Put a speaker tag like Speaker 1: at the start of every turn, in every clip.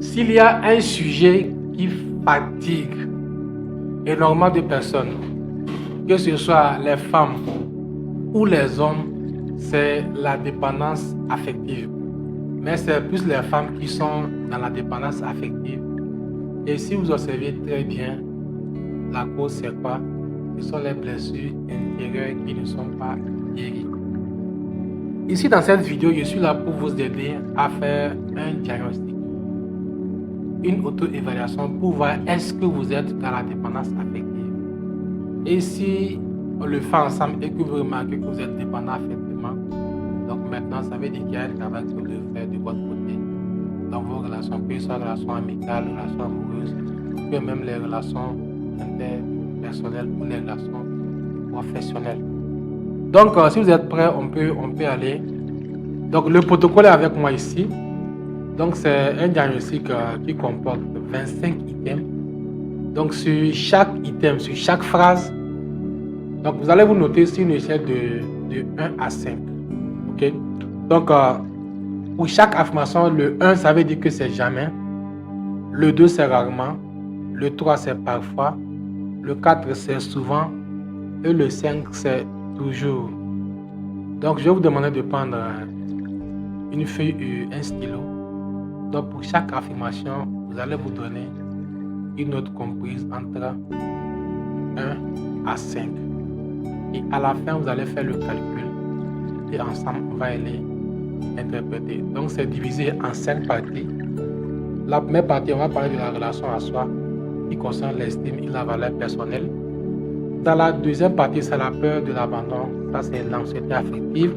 Speaker 1: S'il y a un sujet qui fatigue énormément de personnes, que ce soit les femmes ou les hommes, c'est la dépendance affective. Mais c'est plus les femmes qui sont dans la dépendance affective. Et si vous observez très bien, la cause c'est quoi? Ce sont les blessures intérieures qui ne sont pas guéries. Ici dans cette vidéo, je suis là pour vous aider à faire un diagnostic, une auto-évaluation pour voir est-ce que vous êtes dans la dépendance affective. Et si on le fait ensemble et que vous remarquez que vous êtes dépendant affectivement, donc maintenant ça veut dire qu'il y a un travail que vous devez faire de votre côté dans vos relations, que ce soit relations amicales, relations amoureuses, que même les relations interpersonnelles ou les relations professionnelles. Donc si vous êtes prêts, on peut aller. Donc le protocole est avec moi ici. Donc c'est un diagnostic qui comporte 25 items. Donc sur chaque item, sur chaque phrase, donc vous allez vous noter sur une échelle de 1 à 5. Ok? Donc pour chaque affirmation, le 1 ça veut dire que c'est jamais, le 2 c'est rarement, le 3 c'est parfois, le 4 c'est souvent et le 5 c'est toujours. Donc je vais vous demander de prendre une feuille et un stylo. Donc pour chaque affirmation, vous allez vous donner une note comprise entre 1 à 5. Et à la fin, vous allez faire le calcul et ensemble, on va aller interpréter. Donc c'est divisé en 5 parties. La première partie, on va parler de la relation à soi qui concerne l'estime et la valeur personnelle. Dans la deuxième partie, c'est la peur de l'abandon. Ça, c'est l'anxiété affective.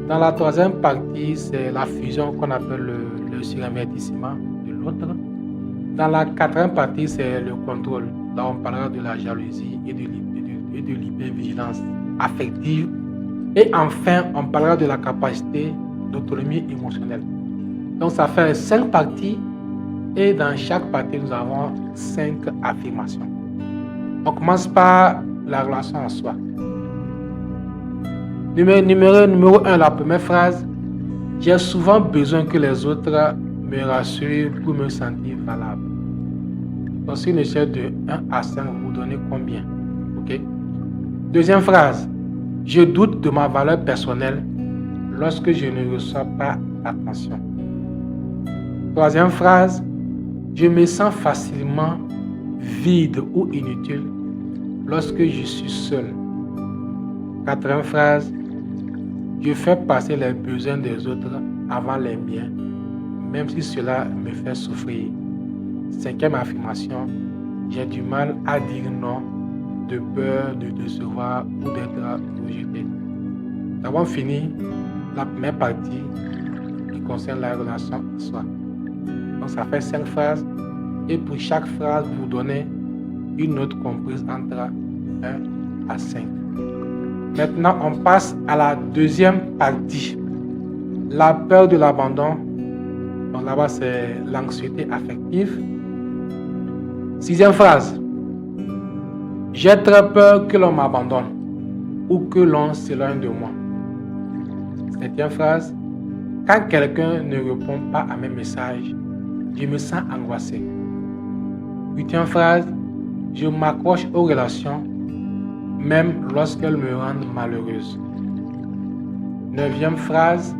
Speaker 1: Dans la troisième partie, c'est la fusion qu'on appelle le surinvestissement de l'autre. Dans la quatrième partie, c'est le contrôle. Là, on parlera de la jalousie et de l'hypervigilance affective. Et enfin, on parlera de la capacité d'autonomie émotionnelle. Donc, ça fait 5 parties. Et dans chaque partie, nous avons 5 affirmations. On commence par la relation à soi. Numéro 1, la première phrase. J'ai souvent besoin que les autres me rassurent pour me sentir valable. Donc, sur une échelle de 1 à 5, vous donnez combien? Ok. Deuxième phrase. Je doute de ma valeur personnelle lorsque je ne reçois pas d'attention. Troisième phrase. Je me sens facilement vide ou inutile lorsque je suis seul. Quatrième phrase. Je fais passer les besoins des autres avant les miens, même si cela me fait souffrir. Cinquième affirmation. J'ai du mal à dire non de peur de décevoir ou d'être rejeté. Nous avons fini la première partie qui concerne la relation à soi. Donc ça fait 5 phrases et pour chaque phrase, vous donnez une note comprise entre 1 à 5. Maintenant, on passe à la deuxième partie. La peur de l'abandon. Donc là-bas, c'est l'anxiété affective. Sixième phrase. J'ai très peur que l'on m'abandonne ou que l'on s'éloigne de moi. Septième phrase. Quand quelqu'un ne répond pas à mes messages, je me sens angoissé. Huitième phrase. Je m'accroche aux relations même lorsqu'elles me rendent malheureuse. Neuvième phrase.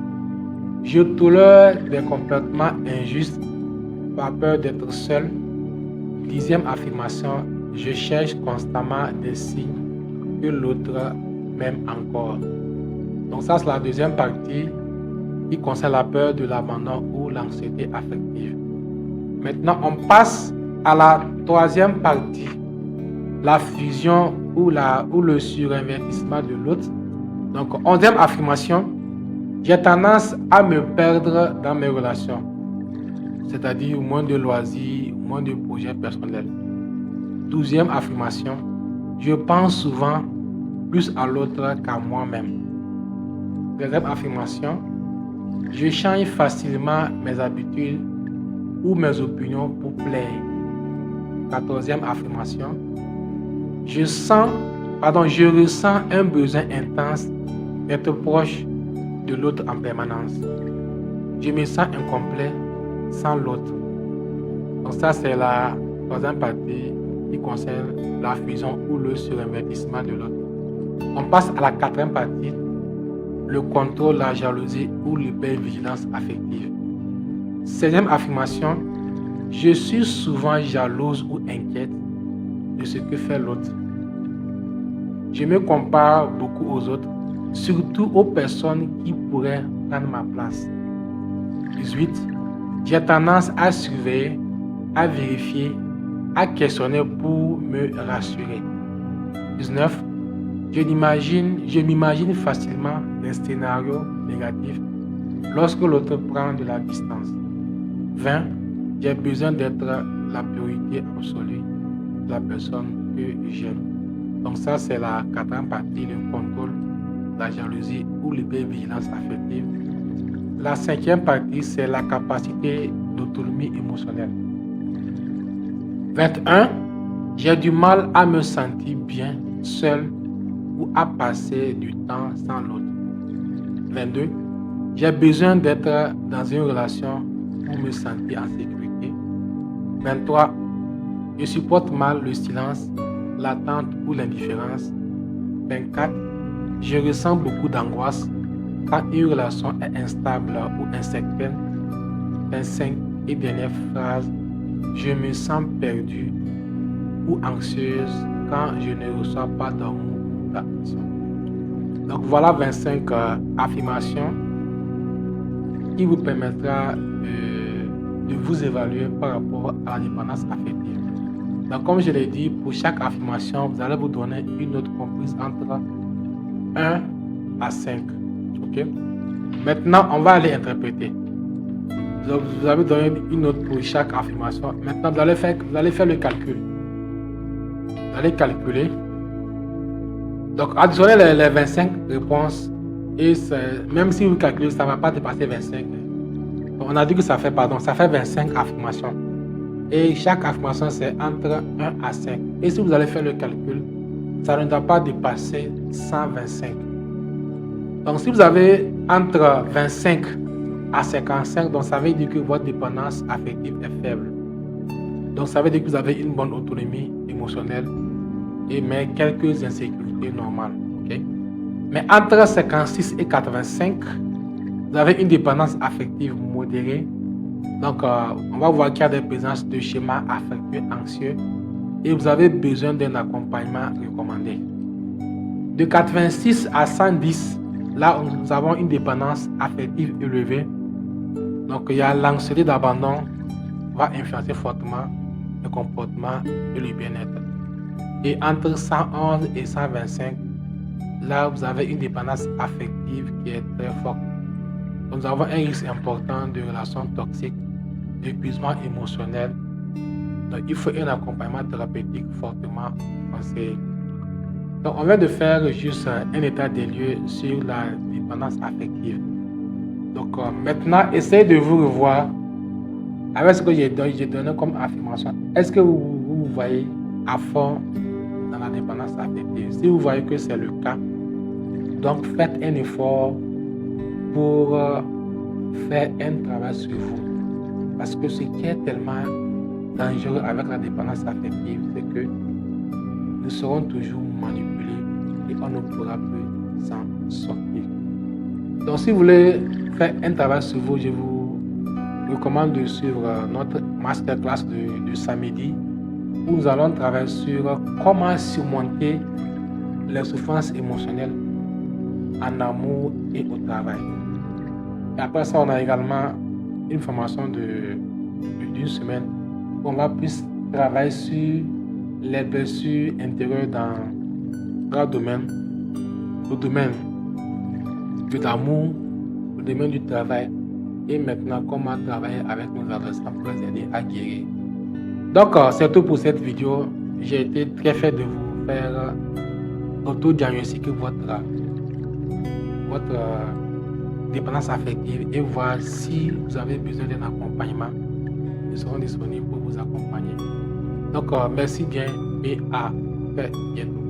Speaker 1: Je tolère des comportements injustes par peur d'être seul. Dixième affirmation. Je cherche constamment des signes que l'autre m'aime encore. Donc ça, c'est la deuxième partie qui concerne la peur de l'abandon ou l'anxiété affective. Maintenant, on passe à la troisième partie. La fusion ou le surinvestissement de l'autre. Donc, 11e affirmation. J'ai tendance à me perdre dans mes relations. C'est-à-dire moins de loisirs, moins de projets personnels. 12e affirmation. Je pense souvent plus à l'autre qu'à moi-même. 13e affirmation. Je change facilement mes habitudes ou mes opinions pour plaire. 14e affirmation. Je ressens un besoin intense d'être proche de l'autre en permanence. Je me sens incomplet sans l'autre. Donc ça, c'est la troisième partie qui concerne la fusion ou le surinvestissement de l'autre. On passe à la quatrième partie, le contrôle, la jalousie ou l'hypervigilance affective. Septième affirmation, je suis souvent jalouse ou inquiète de ce que fait l'autre. Je me compare beaucoup aux autres, surtout aux personnes qui pourraient prendre ma place. 18. J'ai tendance à surveiller, à vérifier, à questionner pour me rassurer. 19. Je m'imagine facilement des scénarios négatifs lorsque l'autre prend de la distance. 20. J'ai besoin d'être la priorité absolue de la personne que j'aime. Donc ça, c'est la quatrième partie, le contrôle, la jalousie ou l'hypervigilance affective. La cinquième partie, c'est la capacité d'autonomie émotionnelle. 21. J'ai du mal à me sentir bien seul ou à passer du temps sans l'autre. 22. J'ai besoin d'être dans une relation pour me sentir en sécurité. 23. Je supporte mal le silence, l'attente ou l'indifférence. 24. Je ressens beaucoup d'angoisse quand une relation est instable ou incertaine. 25. Et dernière phrase, je me sens perdue ou anxieuse quand je ne reçois pas d'amour ou d'affection. Donc voilà 25 affirmations qui vous permettra de vous évaluer par rapport à la dépendance affective. Donc comme je l'ai dit, pour chaque affirmation, vous allez vous donner une note comprise entre 1 à 5. Ok? Maintenant, on va aller interpréter. Vous avez donné une note pour chaque affirmation. Maintenant, vous allez faire le calcul. Vous allez calculer. Donc, additionnez les 25 réponses. Et même si vous calculez, ça ne va pas dépasser 25. Donc, on a dit que ça fait 25 affirmations. Et chaque affirmation, c'est entre 1 à 5. Et si vous allez faire le calcul, ça ne doit pas dépasser 125. Donc, si vous avez entre 25 à 55, donc ça veut dire que votre dépendance affective est faible. Donc, ça veut dire que vous avez une bonne autonomie émotionnelle, mais quelques insécurités normales. Okay? Mais entre 56 et 85, vous avez une dépendance affective modérée. Donc, on va voir qu'il y a des présences de schémas affectueux anxieux et vous avez besoin d'un accompagnement recommandé. De 86 à 110, là, nous avons une dépendance affective élevée. Donc, il y a l'anxiété d'abandon va influencer fortement le comportement et le bien-être. Et entre 111 et 125, là, vous avez une dépendance affective qui est très forte. Donc, nous avons un risque important de relations toxiques, d'épuisement émotionnel. Donc, il faut un accompagnement thérapeutique fortement conseillé. Donc, on vient de faire juste un état des lieux sur la dépendance affective. Donc, maintenant, essayez de vous revoir avec ce que j'ai donné comme affirmation. Est-ce que vous voyez à fond dans la dépendance affective? Si vous voyez que c'est le cas, donc faites un effort pour faire un travail sur vous. Parce que ce qui est tellement dangereux avec la dépendance affective, c'est que nous serons toujours manipulés et on ne pourra plus s'en sortir. Donc si vous voulez faire un travail sur vous, je vous recommande de suivre notre masterclass de samedi où nous allons travailler sur comment surmonter les souffrances émotionnelles en amour et au travail. Et après ça, on a également une formation d'une semaine où on va plus travailler sur les blessures intérieures dans trois domaines. Le domaine de l'amour, le domaine du travail et maintenant comment travailler avec nos adolescents pour les aider à guérir. Donc, c'est tout pour cette vidéo. J'ai été très fier de vous faire auto-diagnostiquer votre dépendance affective et voir si vous avez besoin d'un accompagnement. Nous serons disponibles pour vous accompagner. Donc, merci bien et à très bientôt.